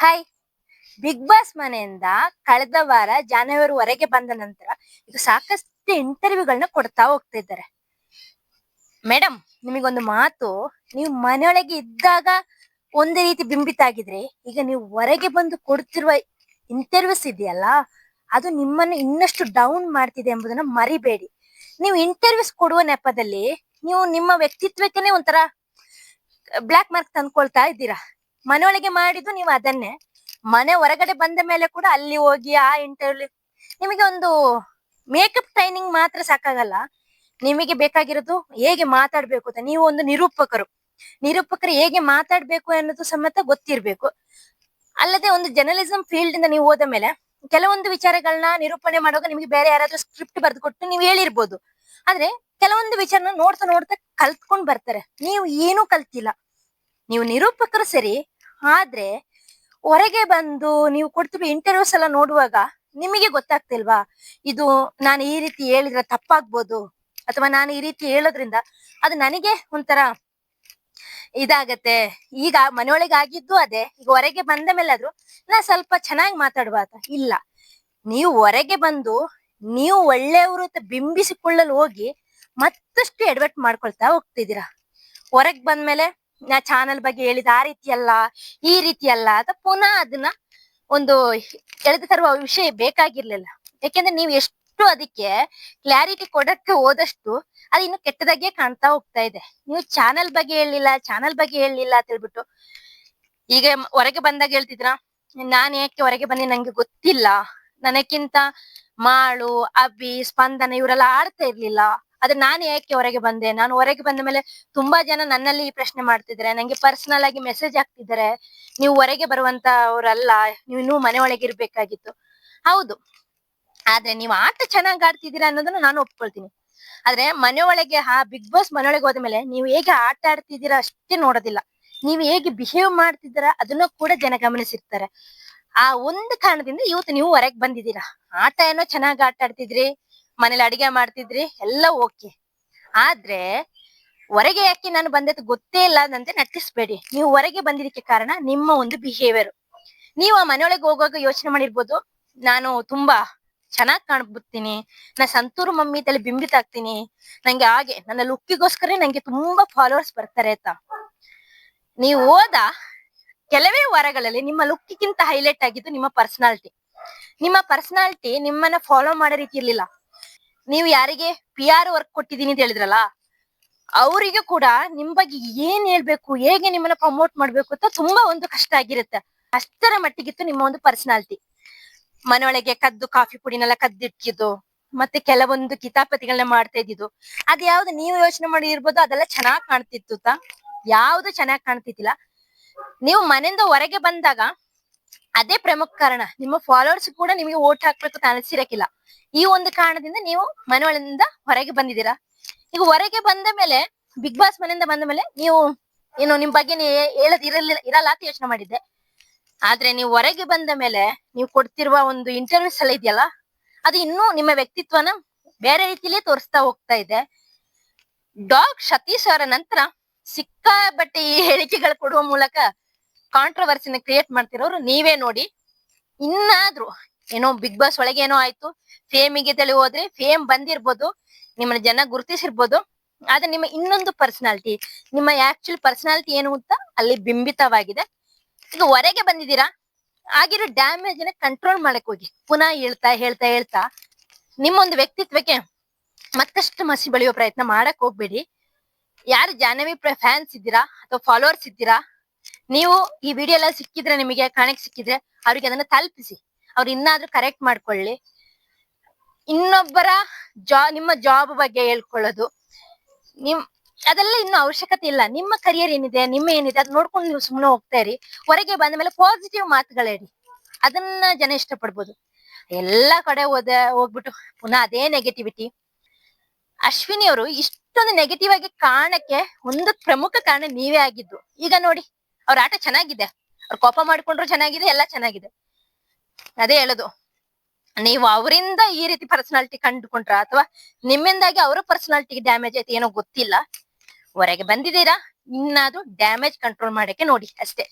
Hi. Big boss ಮನೆಯಿಂದ ಕಳೆದ ವಾರ ಜಾನ್ವರಿ ಹೊರಗೆ ಬಂದ ನಂತರ ಈಗ ಸಾಕಷ್ಟು ಇಂಟರ್ವ್ಯೂಗಳನ್ನ ಕೊಡ್ತಾ ಹೋಗ್ತಾ ಇದ್ದಾರೆ. ಮೇಡಮ್, ನಿಮಗೊಂದು ಮಾತು, ನೀವು ಮನೆಯೊಳಗೆ ಇದ್ದಾಗ ಒಂದು ರೀತಿ ಬಿಂಬಿತ ಆಗಿದ್ರೆ, ಈಗ ನೀವು ಹೊರಗೆ ಬಂದು ಕೊಡ್ತಿರುವ ಇಂಟರ್ವ್ಯೂಸ್ ಇದೆಯಲ್ಲ, ಅದು ನಿಮ್ಮನ್ನು ಇನ್ನಷ್ಟು ಡೌನ್ ಮಾಡ್ತಿದೆ ಎಂಬುದನ್ನ ಮರಿಬೇಡಿ. ನೀವು ಇಂಟರ್ವ್ಯೂಸ್ ಕೊಡುವ ನೆಪದಲ್ಲಿ ನೀವು ನಿಮ್ಮ ವ್ಯಕ್ತಿತ್ವಕ್ಕೆ ಒಂಥರ ಬ್ಲಾಕ್ ಮಾರ್ಕ್ ತಂದ್ಕೊಳ್ತಾ ಇದ್ದೀರಾ. ಮನೆಯೊಳಗೆ ಮಾಡಿದ್ದು ನೀವು ಅದನ್ನೇ, ಮನೆ ಹೊರಗಡೆ ಬಂದ ಮೇಲೆ ಕೂಡ ಅಲ್ಲಿ ಹೋಗಿ ಆ ಇಂಟರ್ವ್ಯೂ, ನಿಮಗೆ ಒಂದು ಮೇಕಪ್ ಟ್ರೈನಿಂಗ್ ಮಾತ್ರ ಸಾಕಾಗಲ್ಲ. ನಿಮಗೆ ಬೇಕಾಗಿರೋದು ಹೇಗೆ ಮಾತಾಡ್ಬೇಕು ಅಂತ. ನೀವು ಒಂದು ನಿರೂಪಕರು ಹೇಗೆ ಮಾತಾಡ್ಬೇಕು ಅನ್ನೋದು ಸಮೇತ ಗೊತ್ತಿರ್ಬೇಕು. ಅಲ್ಲದೆ ಒಂದು ಜರ್ನಲಿಸಂ ಫೀಲ್ಡ್ ಇಂದ ನೀವು ಹೋದ ಮೇಲೆ ಕೆಲವೊಂದು ವಿಚಾರಗಳನ್ನ ನಿರೂಪಣೆ ಮಾಡುವಾಗ ನಿಮಗೆ ಬೇರೆ ಯಾರಾದ್ರೂ ಸ್ಕ್ರಿಪ್ಟ್ ಬರೆದು ಕೊಟ್ಟು ನೀವು ಹೇಳಿರ್ಬೋದು. ಆದ್ರೆ ಕೆಲವೊಂದು ವಿಚಾರನ ನೋಡ್ತಾ ನೋಡ್ತಾ ಕಲ್ತ್ಕೊಂಡ್ ಬರ್ತಾರೆ. ನೀವು ಏನೂ ಕಲ್ತಿಲ್ಲ. ನೀವು ನಿರೂಪಕರು ಸರಿ, ಆದ್ರೆ ಹೊರಗೆ ಬಂದು ನೀವು ಕೊಡ್ತಿರೋ ಇಂಟರ್ವ್ಯೂಸ್ ಎಲ್ಲ ನೋಡುವಾಗ ನಿಮಗೆ ಗೊತ್ತಾಗ್ತಿಲ್ವಾ, ಇದು ನಾನು ಈ ರೀತಿ ಹೇಳಿದ್ರೆ ತಪ್ಪಾಗ್ಬೋದು, ಅಥವಾ ನಾನು ಈ ರೀತಿ ಹೇಳೋದ್ರಿಂದ ಅದು ನನಗೆ ಒಂಥರ ಇದಾಗತ್ತೆ. ಈಗ ಮನೆಯೊಳಗೆ ಆಗಿದ್ದು ಅದೇ, ಈಗ ಹೊರಗೆ ಬಂದ ಮೇಲೆ ಆದ್ರೂ ನಾ ಸ್ವಲ್ಪ ಚೆನ್ನಾಗಿ ಮಾತಾಡುವ ಅಂತ ಇಲ್ಲ. ನೀವು ಹೊರಗೆ ಬಂದು ನೀವು ಒಳ್ಳೆಯವರು ಅಂತ ಬಿಂಬಿಸಿಕೊಳ್ಳಲು ಹೋಗಿ ಮತ್ತಷ್ಟು ಎಡವಟ್ ಮಾಡ್ಕೊಳ್ತಾ ಹೋಗ್ತಿದ್ದೀರಾ. ಹೊರಗ್ ಬಂದ್ಮೇಲೆ ನಾ ಚಾನಲ್ ಬಗ್ಗೆ ಹೇಳಿದ ಆ ರೀತಿ ಅಲ್ಲ, ಈ ರೀತಿ ಅಲ್ಲ ಅಂತ ಪುನಃ ಅದನ್ನ ಒಂದು ಎಳೆದು ತರುವ ವಿಷಯ ಬೇಕಾಗಿರ್ಲಿಲ್ಲ. ಯಾಕೆಂದ್ರೆ ನೀವು ಎಷ್ಟು ಅದಕ್ಕೆ ಕ್ಲಾರಿಟಿ ಕೊಡಕ್ಕೆ ಹೋದಷ್ಟು ಅದು ಇನ್ನು ಕೆಟ್ಟದಾಗೆ ಕಾಣ್ತಾ ಹೋಗ್ತಾ ಇದೆ. ನೀವು ಚಾನಲ್ ಬಗ್ಗೆ ಹೇಳಿಲ್ಲ ಅಂತ ಹೇಳ್ಬಿಟ್ಟು ಈಗ ಹೊರಗೆ ಬಂದಾಗ ಹೇಳ್ತಿದ್ರ, ನಾನ್ ಯಾಕೆ ಹೊರಗೆ ಬಂದೆ ನಂಗೆ ಗೊತ್ತಿಲ್ಲ, ನನಕ್ಕಿಂತ ಮಾಳು, ಅಭಿ, ಸ್ಪಂದನ ಇವರೆಲ್ಲ ಆಡ್ತಾ ಇರ್ಲಿಲ್ಲ, ಆದ್ರೆ ನಾನು ಯಾಕೆ ಹೊರಗೆ ಬಂದೆ, ನಾನು ಹೊರಗೆ ಬಂದ ಮೇಲೆ ತುಂಬಾ ಜನ ನನ್ನಲ್ಲಿ ಈ ಪ್ರಶ್ನೆ ಮಾಡ್ತಿದ್ದಾರೆ, ನಂಗೆ ಪರ್ಸನಲ್ ಆಗಿ ಮೆಸೇಜ್ ಹಾಕ್ತಿದ್ದಾರೆ, ನೀವು ಹೊರಗೆ ಬರುವಂತ ಅವರಲ್ಲ, ನೀವು ಇನ್ನೂ ಮನೆ ಒಳಗೆ ಇರ್ಬೇಕಾಗಿತ್ತು. ಹೌದು, ಆದ್ರೆ ನೀವು ಆಟ ಚೆನ್ನಾಗಿ ಆಡ್ತಿದ್ದೀರಾ ಅನ್ನೋದನ್ನ ನಾನು ಒಪ್ಕೊಳ್ತೀನಿ. ಆದ್ರೆ ಮನೆ ಒಳಗೆ ಬಿಗ್ ಬಾಸ್ ಮನೆಯೊಳಗೆ ಹೋದ ಮೇಲೆ ನೀವು ಹೇಗೆ ಆಟ ಆಡ್ತಿದ್ದೀರಾ ಅಷ್ಟೇ ನೋಡೋದಿಲ್ಲ, ನೀವು ಹೇಗೆ ಬಿಹೇವ್ ಮಾಡ್ತಿದ್ದೀರಾ ಅದನ್ನ ಕೂಡ ಜನ ಗಮನಿಸಿರ್ತಾರೆ. ಆ ಒಂದು ಕಾರಣದಿಂದ ಇವತ್ತು ನೀವು ಹೊರಗೆ ಬಂದಿದ್ದೀರಾ. ಆಟ ಏನೋ ಚೆನ್ನಾಗಿ ಆಟ ಆಡ್ತಿದ್ರಿ, ಮನೇಲಿ ಅಡಿಗೆ ಮಾಡ್ತಿದ್ರಿ, ಎಲ್ಲ ಓಕೆ. ಆದ್ರೆ ಹೊರಗೆ ಯಾಕೆ ನಾನು ಬಂದದ್ದು ಗೊತ್ತೇ ಇಲ್ಲ ಅನ್ನಂತೆ ನಟಿಸ್ಬೇಡಿ. ನೀವು ಹೊರಗೆ ಬಂದಿದ್ದಕ್ಕೆ ಕಾರಣ ನಿಮ್ಮ ಒಂದು ಬಿಹೇವಿಯರ್. ನೀವು ಆ ಮನೆಯೊಳಗೆ ಹೋಗುವಾಗ ಯೋಚನೆ ಮಾಡಿರ್ಬೋದು, ನಾನು ತುಂಬಾ ಚೆನ್ನಾಗ್ ಕಾಣ್ಬಿಡ್ತೀನಿ, ನಾ ಸಂತೂರು ಮಮ್ಮಿ ತಲೆ ಬಿಂಬಿತ ಆಗ್ತೀನಿ, ನಂಗೆ ಹಾಗೆ ನನ್ನ ಲುಕ್ಕಿಗೋಸ್ಕರ ನಂಗೆ ತುಂಬಾ ಫಾಲೋವರ್ಸ್ ಬರ್ತಾರೆ ಅಂತ. ನೀವು ಹೋದ ಕೆಲವೇ ವಾರಗಳಲ್ಲಿ ನಿಮ್ಮ ಲುಕ್ಕಿಗಿಂತ ಹೈಲೈಟ್ ಆಗಿದ್ದು ನಿಮ್ಮ ಪರ್ಸನಾಲಿಟಿ ನಿಮ್ಮನ್ನ ಫಾಲೋ ಮಾಡೋ ರೀತಿ ಇರ್ಲಿಲ್ಲ. ನೀವು ಯಾರಿಗೆ PR ವರ್ಕ್ ಕೊಟ್ಟಿದ್ದೀನಿ ಅಂತ ಹೇಳಿದ್ರಲ್ಲ, ಅವರಿಗೆ ಕೂಡ ನಿಮ್ ಬಗ್ಗೆ ಏನ್ ಹೇಳ್ಬೇಕು, ಹೇಗೆ ನಿಮ್ಮನ್ನ ಪ್ರಮೋಟ್ ಮಾಡ್ಬೇಕು ಅಂತ ತುಂಬಾ ಒಂದು ಕಷ್ಟ ಆಗಿರುತ್ತೆ. ಅಷ್ಟರ ಮಟ್ಟಿಗಿತ್ತು ನಿಮ್ಮ ಒಂದು ಪರ್ಸನಾಲಿಟಿ. ಮನೆಯೊಳಗೆ ಕದ್ದು ಕಾಫಿ ಪುಡಿನೆಲ್ಲ ಕದ್ದಿಟ್ಟಿದ್ದು, ಮತ್ತೆ ಕೆಲವೊಂದು ಕಿತಾಪತಿಗಳನ್ನ ಮಾಡ್ತಾ ಇದ್ದಿದ್ದು, ಅದ್ ಯಾವ್ದು ನೀವು ಯೋಚನೆ ಮಾಡಿ ಇರ್ಬೋದು, ಅದೆಲ್ಲ ಚೆನ್ನಾಗ್ ಕಾಣ್ತಿತ್ತು. ಯಾವ್ದು ಚೆನ್ನಾಗ್ ಕಾಣ್ತಿದ್ದಿಲ್ಲ. ನೀವು ಮನೆಯಿಂದ ಹೊರಗೆ ಬಂದಾಗ ಅದೇ ಪ್ರಮುಖ ಕಾರಣ. ನಿಮ್ಮ ಫಾಲೋವರ್ಸ್ ಕೂಡ ನಿಮಗೆ ಓಟ್ ಹಾಕ್ಬೇಕು ಅಂತ ಅನಿಸಿರಕ್ಕಿಲ್ಲ. ಈ ಒಂದು ಕಾರಣದಿಂದ ನೀವು ಮನೆಯೊಳಗಿಂದ ಹೊರಗೆ ಬಂದಿದ್ದೀರಾ. ಈಗ ಹೊರಗೆ ಬಂದ ಮೇಲೆ, ಬಿಗ್ ಬಾಸ್ ಮನೆಯಿಂದ ಬಂದ ಮೇಲೆ ನೀವು ಏನು ನಿಮ್ ಬಗ್ಗೆ ಹೇಳದ್ ಇರಲ್ಲ ಅಂತ ಯೋಚನೆ ಮಾಡಿದ್ದೆ. ಆದ್ರೆ ನೀವು ಹೊರಗೆ ಬಂದ ಮೇಲೆ ನೀವು ಕೊಡ್ತಿರುವ ಒಂದು ಇಂಟರ್ವ್ಯೂಸ್ ಎಲ್ಲ ಇದೆಯಲ್ಲ, ಅದು ಇನ್ನೂ ನಿಮ್ಮ ವ್ಯಕ್ತಿತ್ವನ ಬೇರೆ ರೀತಿಲೇ ತೋರಿಸ್ತಾ ಹೋಗ್ತಾ ಇದೆ. ಡಾಗ್ ಸತೀಶ್ ಅವರ ನಂತರ ಸಿಕ್ಕಾಬಟ್ಟೆ ಈ ಹೇಳಿಕೆಗಳು ಕೊಡುವ ಮೂಲಕ ಕಾಂಟ್ರವರ್ಸಿನ ಕ್ರಿಯೇಟ್ ಮಾಡ್ತಿರೋರು ನೀವೇ ನೋಡಿ. ಇನ್ನಾದ್ರೂ ಏನೋ ಬಿಗ್ ಬಾಸ್ ಒಳಗೆ ಏನೋ ಆಯ್ತು, ಫೇಮಿಗೆ ತಲೆ ಹೋದ್ರೆ ಫೇಮ್ ಬಂದಿರ್ಬೋದು, ನಿಮ್ಮನ್ನ ಜನ ಗುರುತಿಸಿರ್ಬೋದು, ಆದ್ರೆ ನಿಮ್ಮ ಇನ್ನೊಂದು ಪರ್ಸನಾಲಿಟಿ, ನಿಮ್ಮ ಆಕ್ಚುಲ್ ಪರ್ಸನಾಲಿಟಿ ಏನು ಅಂತ ಅಲ್ಲಿ ಬಿಂಬಿತವಾಗಿದೆ. ಈಗ ಹೊರಗೆ ಬಂದಿದ್ದೀರಾ, ಆಗಿರೋ ಡ್ಯಾಮೇಜ್ ನ ಕಂಟ್ರೋಲ್ ಮಾಡಕ್ ಹೋಗಿ ಪುನಃ ಹೇಳ್ತಾ ನಿಮ್ಮ ಒಂದು ವ್ಯಕ್ತಿತ್ವಕ್ಕೆ ಮತ್ತಷ್ಟು ಮಸಿ ಬೆಳೆಯುವ ಪ್ರಯತ್ನ ಮಾಡಕ್ ಹೋಗ್ಬೇಡಿ. ಯಾರು ಜಾಹ್ನವಿ ಫ್ಯಾನ್ಸ್ ಇದ್ದೀರಾ ಅಥವಾ ಫಾಲೋವರ್ಸ್ ಇದ್ದೀರಾ, ನೀವು ಈ ವಿಡಿಯೋ ಎಲ್ಲ ಸಿಕ್ಕಿದ್ರೆ, ನಿಮಗೆ ಕಾಣಕ್ ಸಿಕ್ಕಿದ್ರೆ ಅವ್ರಿಗೆ ಅದನ್ನ ತಲುಪಿಸಿ, ಅವ್ರು ಇನ್ನಾದ್ರೂ ಕರೆಕ್ಟ್ ಮಾಡ್ಕೊಳ್ಳಿ. ಇನ್ನೊಬ್ಬರ ನಿಮ್ಮ ಜಾಬ್ ಬಗ್ಗೆ ಹೇಳ್ಕೊಳ್ಳೋದು ಅದೆಲ್ಲ ಇನ್ನು ಅವಶ್ಯಕತೆ ಇಲ್ಲ. ನಿಮ್ಮ ಕರಿಯರ್ ಏನಿದೆ, ಅದ್ ನೋಡ್ಕೊಂಡು ನೀವು ಸುಮ್ಮನೆ ಹೋಗ್ತಾ ಇರಿ. ಹೊರಗೆ ಬಂದ ಮೇಲೆ ಪಾಸಿಟಿವ್ ಮಾತುಗಳು ಹೇಳಿ, ಅದನ್ನ ಜನ ಇಷ್ಟಪಡ್ಬೋದು. ಎಲ್ಲಾ ಕಡೆ ಹೋಗ್ಬಿಟ್ಟು ಪುನಃ ಅದೇ ನೆಗೆಟಿವಿಟಿ. ಅಶ್ವಿನಿ ಅವರು ಇಷ್ಟೊಂದು ನೆಗೆಟಿವ್ ಆಗಿ ಕಾರಣಕ್ಕೆ ಒಂದು ಪ್ರಮುಖ ಕಾರಣ ನೀವೇ ಆಗಿದ್ದು. ಈಗ ನೋಡಿ, ಅವ್ರ ಆಟ ಚೆನ್ನಾಗಿದೆ, ಅವ್ರ ಕೋಪ ಮಾಡ್ಕೊಂಡ್ರು ಚೆನ್ನಾಗಿದೆ, ಎಲ್ಲ ಚೆನ್ನಾಗಿದೆ. ಅದೇ ಹೇಳೋದು, ನೀವು ಅವರಿಂದ ಈ ರೀತಿ ಪರ್ಸನಾಲಿಟಿ ಕಂಡುಕೊಂಡ್ರ ಅಥವಾ ನಿಮ್ಮಿಂದಾಗಿ ಅವರ ಪರ್ಸನಾಲಿಟಿಗೆ ಡ್ಯಾಮೇಜ್ ಆಯ್ತು ಏನೋ ಗೊತ್ತಿಲ್ಲ. ಹೊರಗೆ ಬಂದಿದ್ದೀರಾ, ಇನ್ನಾದ್ರೂ ಡ್ಯಾಮೇಜ್ ಕಂಟ್ರೋಲ್ ಮಾಡಕ್ಕೆ ನೋಡಿ ಅಷ್ಟೇ.